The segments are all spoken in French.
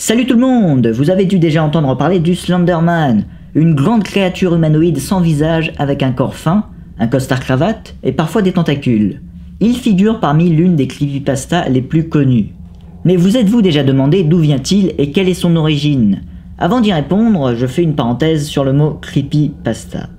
Salut tout le monde! Vous avez dû déjà entendre parler du Slenderman, une grande créature humanoïde sans visage avec un corps fin, un costard-cravate et parfois des tentacules. Il figure parmi l'une des creepypastas les plus connues. Mais vous êtes-vous déjà demandé d'où vient-il et quelle est son origine? Avant d'y répondre, je fais une parenthèse sur le mot creepypasta.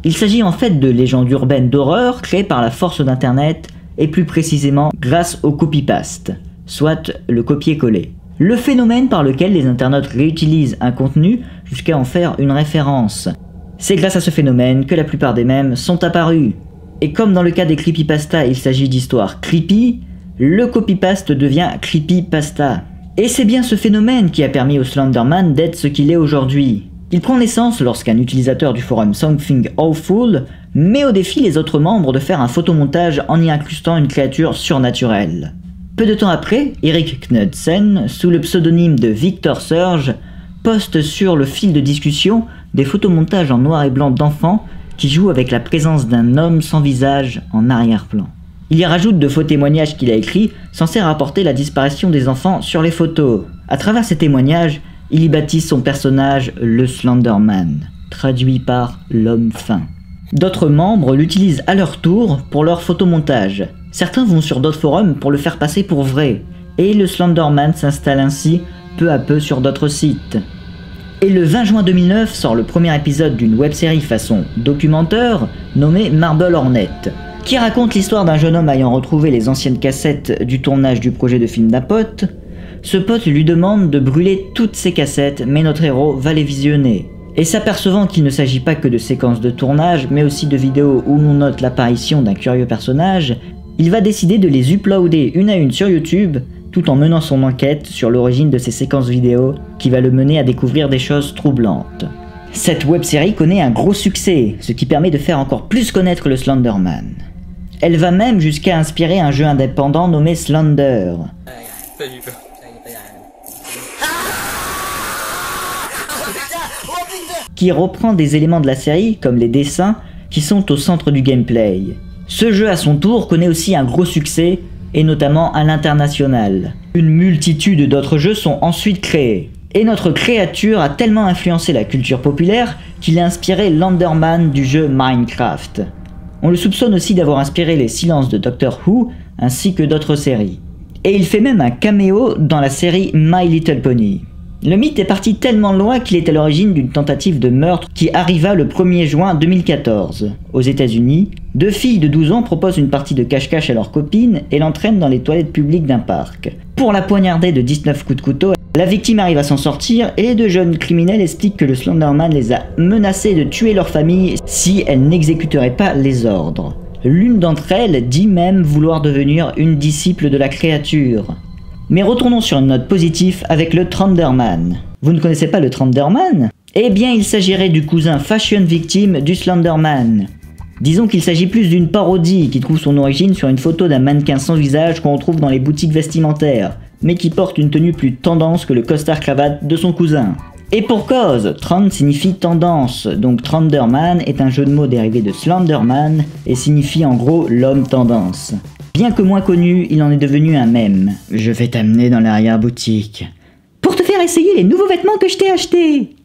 Il s'agit en fait de légendes urbaines d'horreur créées par la force d'internet et plus précisément grâce au copypaste, soit le copier-coller. Le phénomène par lequel les internautes réutilisent un contenu jusqu'à en faire une référence. C'est grâce à ce phénomène que la plupart des mèmes sont apparus. Et comme dans le cas des creepypasta il s'agit d'histoires creepy, le copypaste devient creepypasta. Et c'est bien ce phénomène qui a permis au Slenderman d'être ce qu'il est aujourd'hui. Il prend naissance lorsqu'un utilisateur du forum Something Awful met au défi les autres membres de faire un photomontage en y incrustant une créature surnaturelle. Peu de temps après, Erik Knudsen, sous le pseudonyme de Victor Surge, poste sur le fil de discussion des photomontages en noir et blanc d'enfants qui jouent avec la présence d'un homme sans visage en arrière-plan. Il y rajoute de faux témoignages qu'il a écrits censés rapporter la disparition des enfants sur les photos. À travers ces témoignages, il y baptise son personnage le Slenderman, traduit par l'homme fin. D'autres membres l'utilisent à leur tour pour leur photomontage. Certains vont sur d'autres forums pour le faire passer pour vrai, et le Slenderman s'installe ainsi peu à peu sur d'autres sites. Et le 20 juin 2009 sort le premier épisode d'une web-série façon documentaire nommée Marble Hornet, qui raconte l'histoire d'un jeune homme ayant retrouvé les anciennes cassettes du tournage du projet de film d'un pote. Ce pote lui demande de brûler toutes ces cassettes, mais notre héros va les visionner. Et s'apercevant qu'il ne s'agit pas que de séquences de tournage, mais aussi de vidéos où l'on note l'apparition d'un curieux personnage, il va décider de les uploader une à une sur YouTube, tout en menant son enquête sur l'origine de ces séquences vidéo, qui va le mener à découvrir des choses troublantes. Cette web-série connaît un gros succès, ce qui permet de faire encore plus connaître le Slenderman. Elle va même jusqu'à inspirer un jeu indépendant nommé Slender, qui reprend des éléments de la série, comme les dessins, qui sont au centre du gameplay. Ce jeu à son tour connaît aussi un gros succès, et notamment à l'international. Une multitude d'autres jeux sont ensuite créés. Et notre créature a tellement influencé la culture populaire qu'il a inspiré l'Enderman du jeu Minecraft. On le soupçonne aussi d'avoir inspiré les silences de Doctor Who, ainsi que d'autres séries. Et il fait même un caméo dans la série My Little Pony. Le mythe est parti tellement loin qu'il est à l'origine d'une tentative de meurtre qui arriva le 1er juin 2014. Aux États-Unis, deux filles de 12 ans proposent une partie de cache-cache à leur copine et l'entraînent dans les toilettes publiques d'un parc. Pour la poignarder de 19 coups de couteau, la victime arrive à s'en sortir et les deux jeunes criminels expliquent que le Slenderman les a menacés de tuer leur famille si elles n'exécuteraient pas les ordres. L'une d'entre elles dit même vouloir devenir une disciple de la créature. Mais retournons sur une note positive avec le Trenderman. Vous ne connaissez pas le Trenderman? Eh bien il s'agirait du cousin fashion victime du Slenderman. Disons qu'il s'agit plus d'une parodie qui trouve son origine sur une photo d'un mannequin sans visage qu'on retrouve dans les boutiques vestimentaires, mais qui porte une tenue plus tendance que le costard-cravate de son cousin. Et pour cause, Trend signifie tendance, donc Trenderman est un jeu de mots dérivé de Slenderman et signifie en gros l'homme tendance. Bien que moins connu, il en est devenu un mème. Je vais t'amener dans l'arrière-boutique pour te faire essayer les nouveaux vêtements que je t'ai achetés.